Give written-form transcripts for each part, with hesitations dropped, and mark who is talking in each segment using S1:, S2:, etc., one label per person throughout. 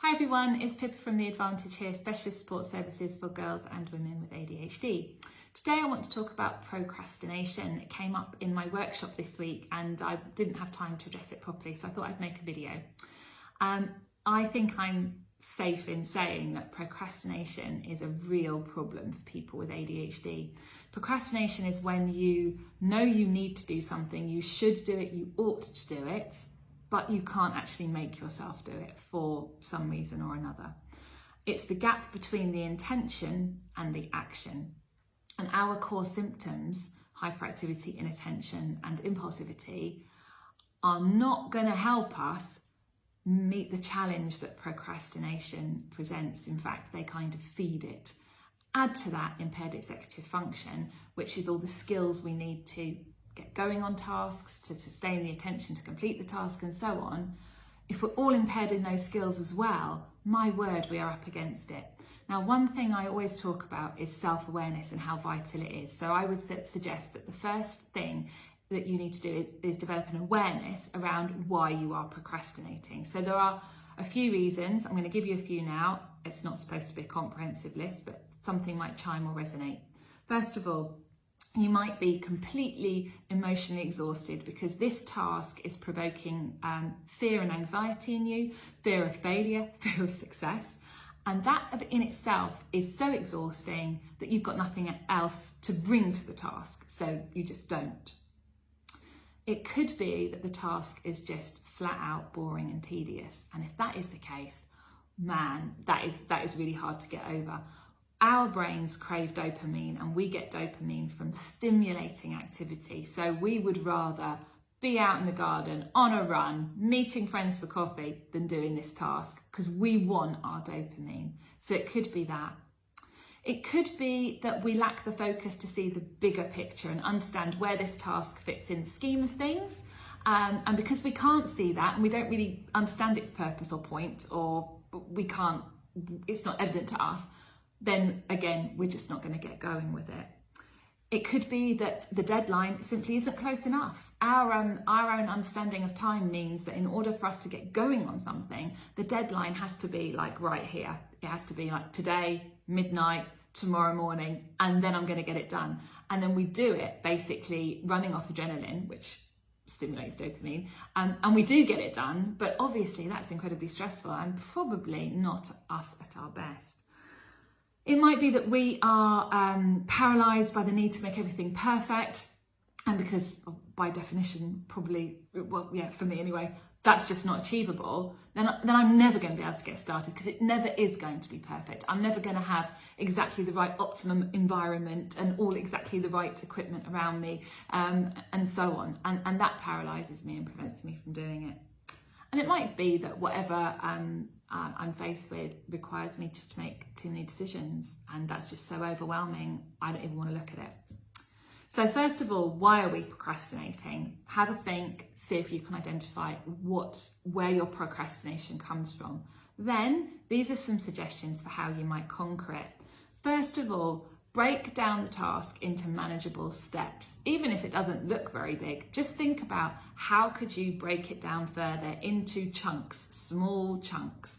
S1: Hi everyone, it's Pippa from the Advantage here, specialist support services for girls and women with ADHD. Today I want to talk about procrastination. It came up in my workshop this week and I didn't have time to address it properly, so I thought I'd make a video. I think I'm safe in saying that procrastination is a real problem for people with ADHD. Procrastination is when you know you need to do something, you should do it, you ought to do it, but you can't actually make yourself do it for some reason or another. It's the gap between the intention and the action. And our core symptoms, hyperactivity, inattention, and impulsivity, are not going to help us meet the challenge that procrastination presents. In fact, they kind of feed it. Add to that impaired executive function, which is all the skills we need to get going on tasks, to sustain the attention, to complete the task, and so on. If we're all impaired in those skills as well, my word, we are up against it. Now, one thing I always talk about is self-awareness and how vital it is. So I would suggest that the first thing that you need to do is develop an awareness around why you are procrastinating. So there are a few reasons. I'm going to give you a few now. It's not supposed to be a comprehensive list, but something might chime or resonate. First of all, you might be completely emotionally exhausted because this task is provoking fear and anxiety in you, fear of failure, fear of success. And that in itself is so exhausting that you've got nothing else to bring to the task, so you just don't. It could be that the task is just flat out boring and tedious. And if that is the case, man, that is really hard to get over. Our brains crave dopamine and we get dopamine from stimulating activity. So we would rather be out in the garden, on a run, meeting friends for coffee than doing this task because we want our dopamine. So it could be that. It could be that we lack the focus to see the bigger picture and understand where this task fits in the scheme of things. And because we can't see that and we don't really understand its purpose or point, or it's not evident to us, then again, we're just not going to get going with it. It could be that the deadline simply isn't close enough. Our own understanding of time means that in order for us to get going on something, the deadline has to be like right here. It has to be like today, midnight, tomorrow morning, and then I'm going to get it done. And then we do it basically running off adrenaline, which stimulates dopamine, and we do get it done, but obviously that's incredibly stressful and probably not us at our best. It might be that we are paralysed by the need to make everything perfect, and because by definition, probably, well, yeah, for me anyway, that's just not achievable, then I'm never going to be able to get started because it never is going to be perfect. I'm never going to have exactly the right optimum environment and all exactly the right equipment around me, and so on. And that paralyses me and prevents me from doing it. And it might be that whatever I'm faced with requires me just to make too many decisions, and that's just so overwhelming, I don't even want to look at it. So first of all, why are we procrastinating? Have a think, see if you can identify where your procrastination comes from. Then, these are some suggestions for how you might conquer it. First of all, break down the task into manageable steps. Even if it doesn't look very big, just think about how could you break it down further into chunks, small chunks.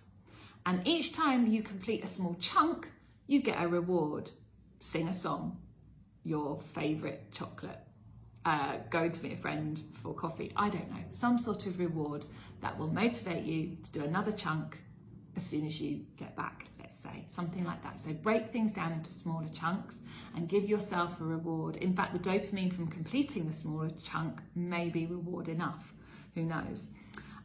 S1: And each time you complete a small chunk, you get a reward. Sing a song, your favourite chocolate, go to meet a friend for coffee, I don't know, some sort of reward that will motivate you to do another chunk as soon as you get back, let's say, something like that. So break things down into smaller chunks and give yourself a reward. In fact, the dopamine from completing the smaller chunk may be reward enough, who knows.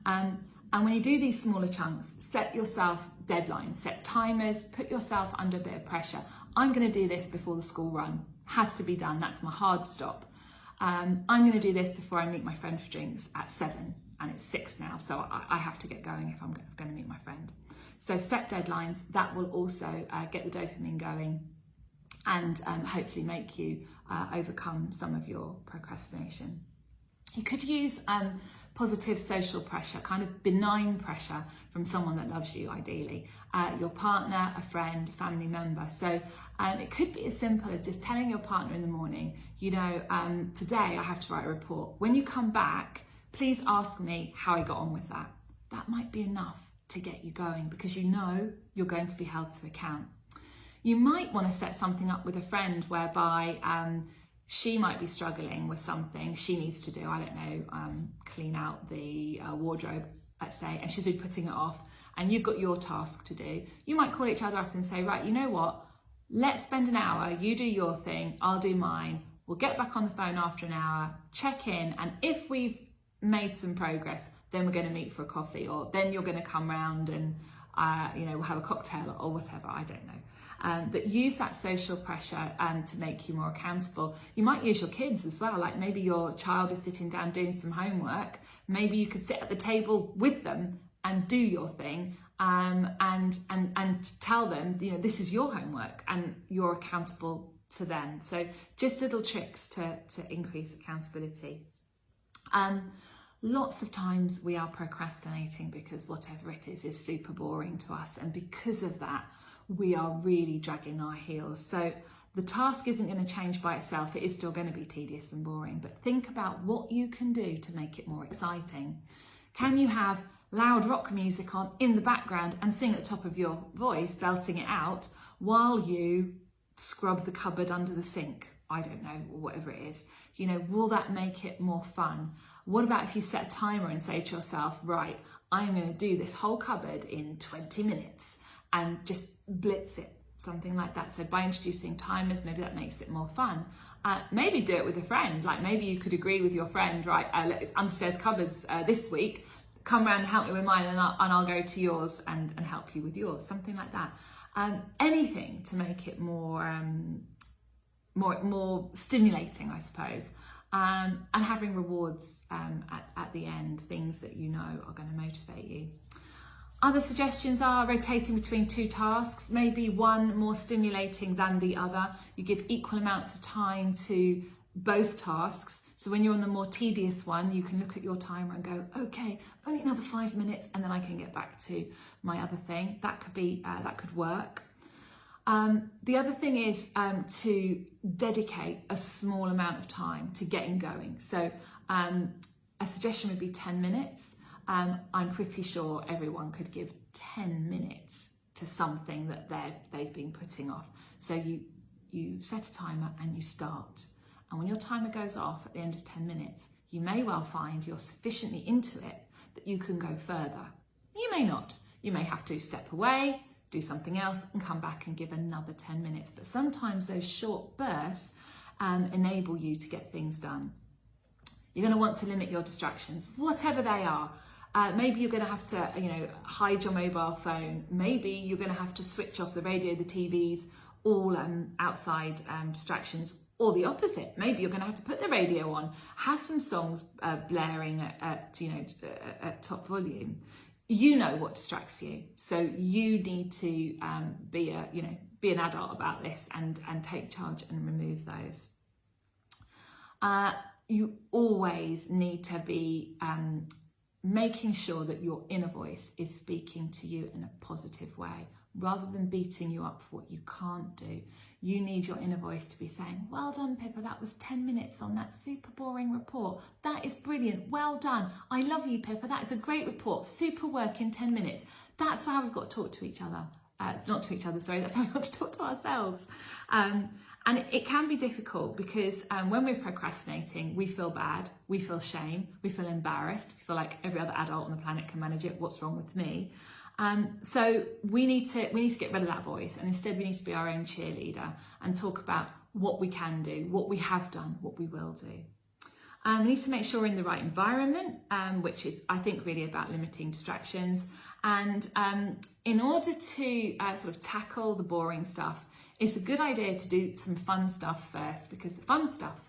S1: And when you do these smaller chunks, set yourself deadlines, set timers, put yourself under a bit of pressure. I'm going to do this before the school run, has to be done, that's my hard stop. I'm going to do this before I meet my friend for drinks at 7 and it's 6 now, so I have to get going if I'm going to meet my friend. So set deadlines. That will also get the dopamine going and hopefully make you overcome some of your procrastination. You could use positive social pressure, kind of benign pressure from someone that loves you, ideally, your partner, a friend, family member. So it could be as simple as just telling your partner in the morning, you know, today I have to write a report. When you come back, please ask me how I got on with that. That might be enough to get you going, because you know you're going to be held to account. You might want to set something up with a friend whereby she might be struggling with something she needs to do, I don't know, clean out the wardrobe, let's say, and she's been putting it off, and you've got your task to do. You might call each other up and say, right, you know what, let's spend an hour, you do your thing, I'll do mine. We'll get back on the phone after an hour, check in, and if we've made some progress, then we're going to meet for a coffee, or then you're going to come round and we'll have a cocktail or whatever, I don't know. But use that social pressure to make you more accountable. You might use your kids as well, like maybe your child is sitting down doing some homework, maybe you could sit at the table with them and do your thing, and tell them, this is your homework and you're accountable to them. So just little tricks to increase accountability. Lots of times we are procrastinating because whatever it is super boring to us, and because of that we are really dragging our heels. So the task isn't going to change by itself, it is still going to be tedious and boring, but think about what you can do to make it more exciting. Can you have loud rock music on in the background and sing at the top of your voice, belting it out, while you scrub the cupboard under the sink? I don't know, whatever it is. Will that make it more fun? What about if you set a timer and say to yourself, right, I'm going to do this whole cupboard in 20 minutes and just blitz it, something like that. So by introducing timers, maybe that makes it more fun. Maybe do it with a friend. Like maybe you could agree with your friend, right, it's upstairs cupboards this week, come around and help me with mine, and I'll go to yours and help you with yours, something like that. Anything to make it more stimulating, I suppose, and having rewards at the end, things that you know are going to motivate you. Other suggestions are rotating between two tasks, maybe one more stimulating than the other. You give equal amounts of time to both tasks. So when you're on the more tedious one, you can look at your timer and go, okay, only another 5 minutes, and then I can get back to my other thing. That could work. The other thing is to dedicate a small amount of time to getting going. So a suggestion would be 10 minutes. I'm pretty sure everyone could give 10 minutes to something that they've been putting off. So you set a timer and you start. And when your timer goes off at the end of 10 minutes, you may well find you're sufficiently into it that you can go further. You may not. You may have to step away, do something else, and come back and give another 10 minutes. But sometimes those short bursts enable you to get things done. You're going to want to limit your distractions, whatever they are. Maybe you're going to have to, hide your mobile phone. Maybe you're going to have to switch off the radio, the TVs, all outside distractions. Or the opposite, maybe you're going to have to put the radio on, have some songs blaring at top volume. You know what distracts you, so you need to be an adult about this and take charge and remove those. You always need to be making sure that your inner voice is speaking to you in a positive way, rather than beating you up for what you can't do. You need your inner voice to be saying, well done, Pippa, that was 10 minutes on that super boring report. That is brilliant, well done. I love you, Pippa, that is a great report. Super work in 10 minutes. That's how we've got to talk to each other. Not to each other, sorry, that's how we've got to talk to ourselves. And it can be difficult because when we're procrastinating, we feel bad, we feel shame, we feel embarrassed, we feel like every other adult on the planet can manage it. What's wrong with me? So we need to get rid of that voice, and instead we need to be our own cheerleader and talk about what we can do, what we have done, what we will do. We need to make sure we're in the right environment, which is, I think, really about limiting distractions. And in order to sort of tackle the boring stuff, it's a good idea to do some fun stuff first, because the fun stuff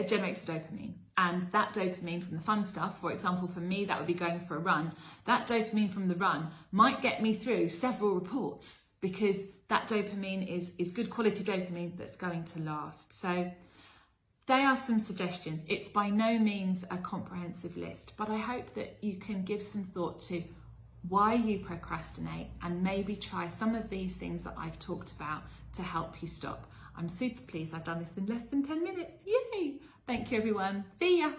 S1: generates dopamine, and that dopamine from the fun stuff, for example, for me, that would be going for a run. That dopamine from the run might get me through several reports, because that dopamine is good quality dopamine that's going to last. So they are some suggestions. It's by no means a comprehensive list, but I hope that you can give some thought to why you procrastinate, and maybe try some of these things that I've talked about to help you stop. I'm super pleased I've done this in less than 10 minutes. Yay! Thank you, everyone. See ya.